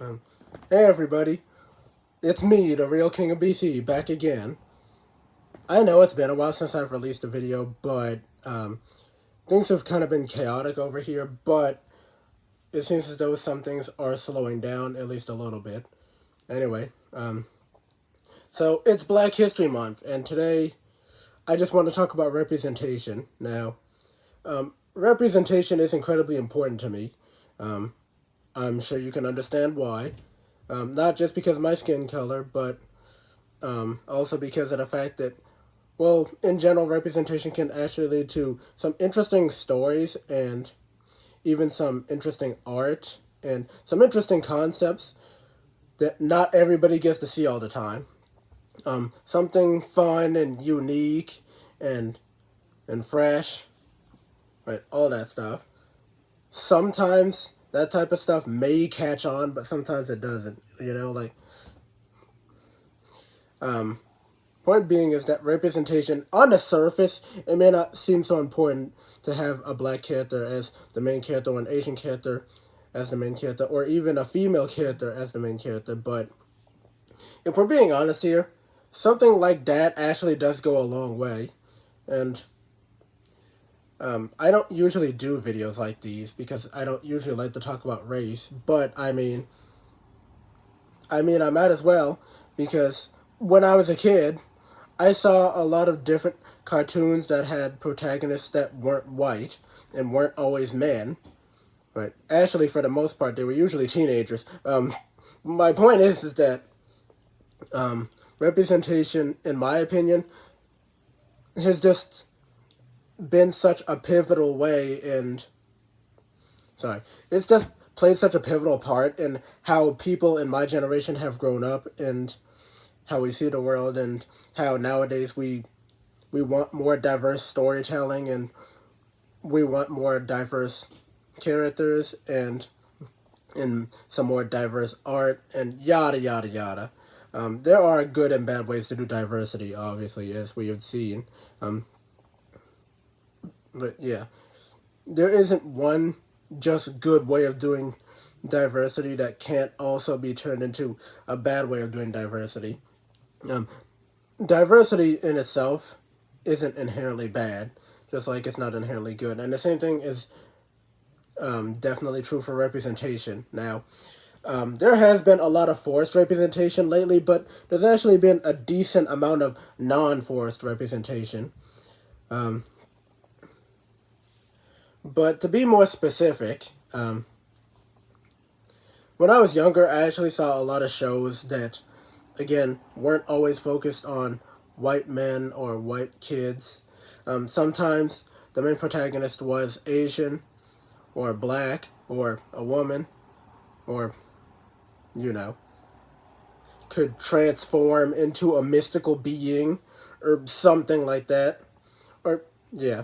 Um, hey everybody, it's me, the real King of BC, back again. I know it's been a while since I've released a video, but things have kind of been chaotic over here, but it seems as though some things are slowing down, at least a little bit. Anyway, so it's Black History Month, and today I just want to talk about representation. Now, representation is incredibly important to me. I'm sure you can understand why. Not just because of my skin color, but also because of the fact that, well, in general, representation can actually lead to some interesting stories and even some interesting art and some interesting concepts that not everybody gets to see all the time. Something fun and unique and fresh, right? All that stuff. Sometimes that type of stuff may catch on, but sometimes it doesn't. Point being is that representation on the surface, it may not seem so important to have a black character as the main character or an Asian character as the main character or even a female character as the main character, but if we're being honest here, something like that actually does go a long way. And I don't usually do videos like these because I don't usually like to talk about race, but I might as well, because when I was a kid, I saw a lot of different cartoons that had protagonists that weren't white and weren't always men. Right? Actually, for the most part, they were usually teenagers. My point is that representation, in my opinion, has just been such a pivotal way it's just played such a pivotal part in how people in my generation have grown up and how we see the world, and how nowadays we want more diverse storytelling and we want more diverse characters and some more diverse art and yada yada yada. There are good and bad ways to do diversity, obviously, as we have seen. But yeah, there isn't one just good way of doing diversity that can't also be turned into a bad way of doing diversity. Um, Diversity in itself isn't inherently bad, just like it's not inherently good. And the same thing is definitely true for representation. Now, there has been a lot of forced representation lately, but there's actually been a decent amount of non-forced representation. But to be more specific, when I was younger, I actually saw a lot of shows that, again, weren't always focused on white men or white kids. Sometimes the main protagonist was Asian or black or a woman or, you know, could transform into a mystical being or something like that. Or, yeah.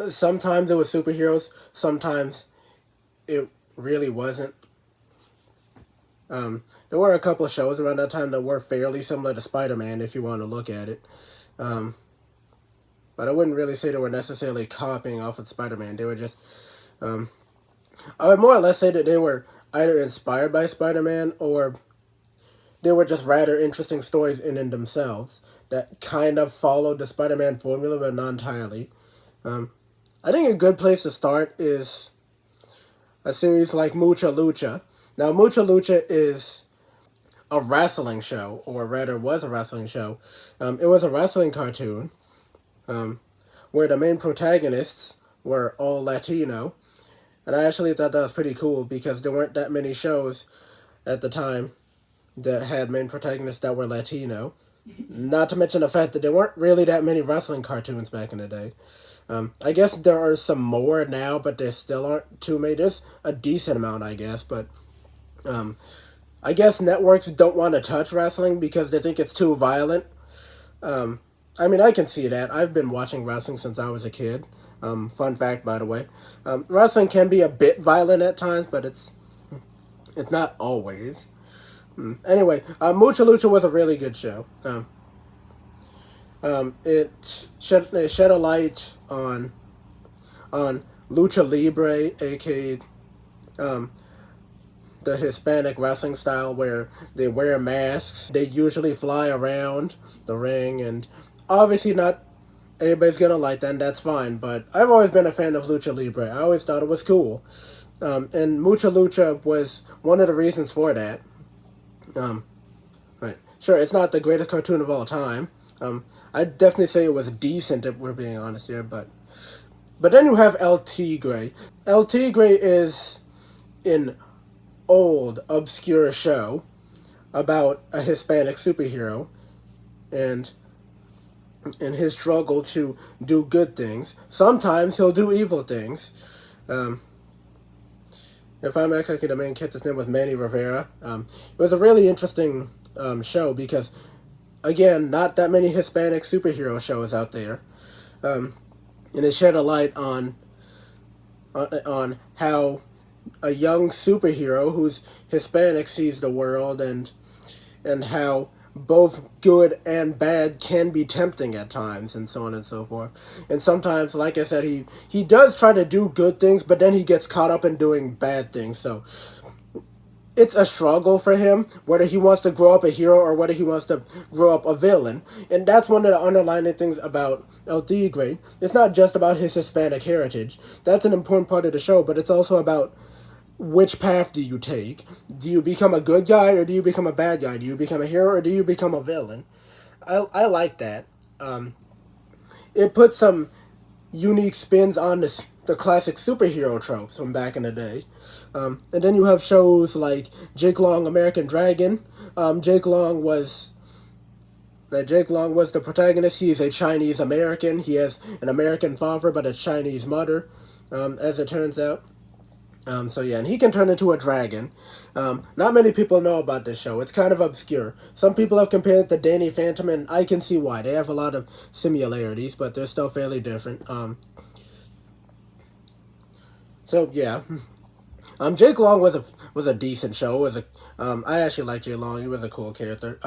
Sometimes it was superheroes, sometimes it really wasn't. There were a couple of shows around that time that were fairly similar to Spider-Man, if you want to look at it. But I wouldn't really say they were necessarily copying off of Spider-Man. They were just... I would more or less say that they were either inspired by Spider-Man or they were just rather interesting stories in themselves that kind of followed the Spider-Man formula, but not entirely. I think a good place to start is a series like Mucha Lucha. Now, Mucha Lucha is a wrestling show, or rather was a wrestling show. It was a wrestling cartoon where the main protagonists were all Latino. And I actually thought that was pretty cool because there weren't that many shows at the time that had main protagonists that were Latino. Not to mention the fact that there weren't really that many wrestling cartoons back in the day. I guess there are some more now, but there still aren't too many. There's a decent amount, I guess, but I guess networks don't want to touch wrestling because they think it's too violent. I can see that. I've been watching wrestling since I was a kid. Fun fact, by the way. Wrestling can be a bit violent at times, but it's not always. Anyway, Mucha Lucha was a really good show. It shed a light on Lucha Libre, aka the Hispanic wrestling style where they wear masks. They usually fly around the ring, and obviously not everybody's gonna like that, and that's fine. But I've always been a fan of Lucha Libre. I always thought it was cool, and Mucha Lucha was one of the reasons for that. Um, right, sure, it's not the greatest cartoon of all time. I'd definitely say it was decent if we're being honest here, but then you have El Tigre. El Tigre is an old, obscure show about a Hispanic superhero and his struggle to do good things. Sometimes he'll do evil things. Um, if I'm actually the main character's name was Manny Rivera. It was a really interesting show because, again, not that many Hispanic superhero shows out there. And it shed a light on how a young superhero who's Hispanic sees the world, and how both good and bad can be tempting at times, and so on and so forth. And sometimes, like I said, he does try to do good things, but then he gets caught up in doing bad things. So it's a struggle for him, whether he wants to grow up a hero or whether he wants to grow up a villain. And that's one of the underlying things about El Tigre. It's not just about his Hispanic heritage. That's an important part of the show, but it's also about which path do you take? Do you become a good guy or do you become a bad guy? Do you become a hero or do you become a villain? I like that. It puts some unique spins on the classic superhero tropes from back in the day. And then you have shows like Jake Long, American Dragon. Jake Long was the protagonist. He is a Chinese American. He has an American father but a Chinese mother, as it turns out. So yeah, and he can turn into a dragon. Not many people know about this show. It's kind of obscure. Some people have compared it to Danny Phantom, and I can see why. They have a lot of similarities, but they're still fairly different. So yeah, Jake Long was a decent show. I actually liked Jake Long. He was a cool character.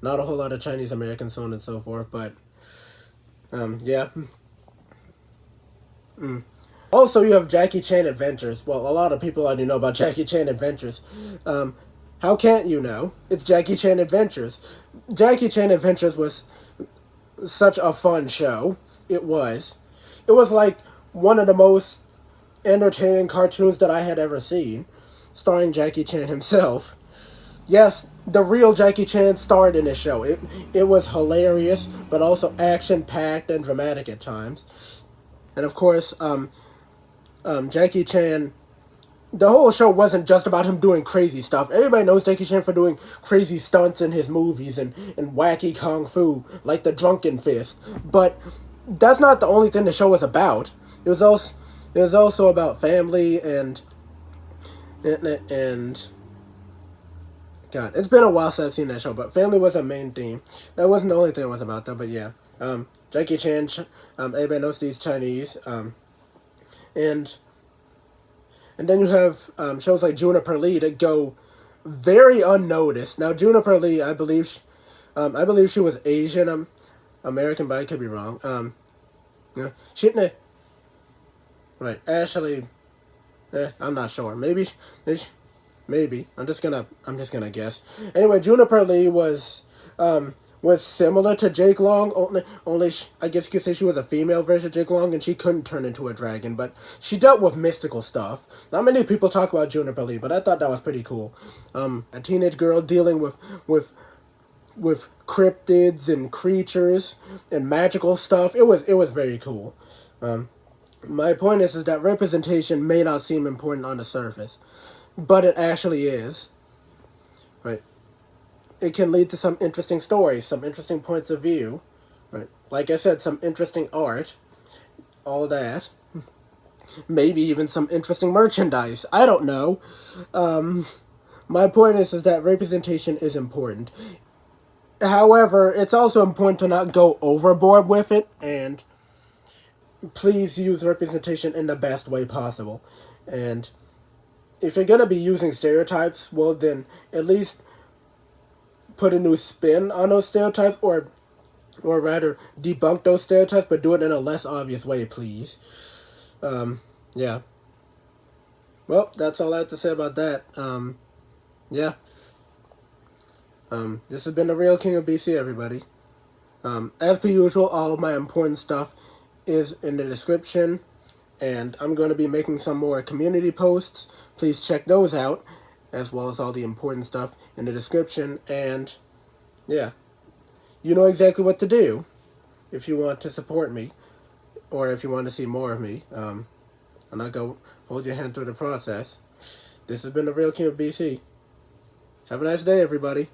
Not a whole lot of Chinese Americans, so on and so forth, but yeah. Also, you have Jackie Chan Adventures. Well, a lot of people already know about Jackie Chan Adventures. How can't you know? It's Jackie Chan Adventures. Jackie Chan Adventures was such a fun show. It was. It was like one of the most entertaining cartoons that I had ever seen, starring Jackie Chan himself. Yes, the real Jackie Chan starred in this show. It was hilarious, but also action-packed and dramatic at times. And of course, Jackie Chan, the whole show wasn't just about him doing crazy stuff. Everybody knows Jackie Chan for doing crazy stunts in his movies and wacky kung fu, like the Drunken Fist. But that's not the only thing the show was about. It was also about family and God, it's been a while since I've seen that show, but family was a main theme. That wasn't the only thing it was about, though, but yeah. Jackie Chan, everybody knows he's Chinese, and then you have shows like Juniper Lee that go very unnoticed. Now, Juniper Lee, I believe she was Asian American, but I could be wrong. Yeah, right, Ashley, I'm not sure. Maybe. I'm just gonna guess. Anyway, Juniper Lee was similar to Jake Long. Only I guess you could say she was a female version of Jake Long, and she couldn't turn into a dragon. But she dealt with mystical stuff. Not many people talk about Juniper Lee, but I thought that was pretty cool. A teenage girl dealing with cryptids and creatures and magical stuff. It was very cool. My point is that representation may not seem important on the surface, but it actually is. Right. It can lead to some interesting stories, some interesting points of view. Right. Like I said, some interesting art. All that. Maybe even some interesting merchandise. I don't know. My point is that representation is important. However, it's also important to not go overboard with it, and please use representation in the best way possible. And if you're going to be using stereotypes, well then at least put a new spin on those stereotypes, or rather debunk those stereotypes, but do it in a less obvious way, please. Yeah. Well, that's all I have to say about that. Yeah. This has been the Real King of BC, everybody. As per usual, all of my important stuff is in the description, and I'm going to be making some more community posts. Please check those out, as well as all the important stuff in the description. And yeah, you know exactly what to do if you want to support me, or if you want to see more of me. I'm not going to hold your hand through the process. This has been the Real King of BC. Have a nice day, everybody.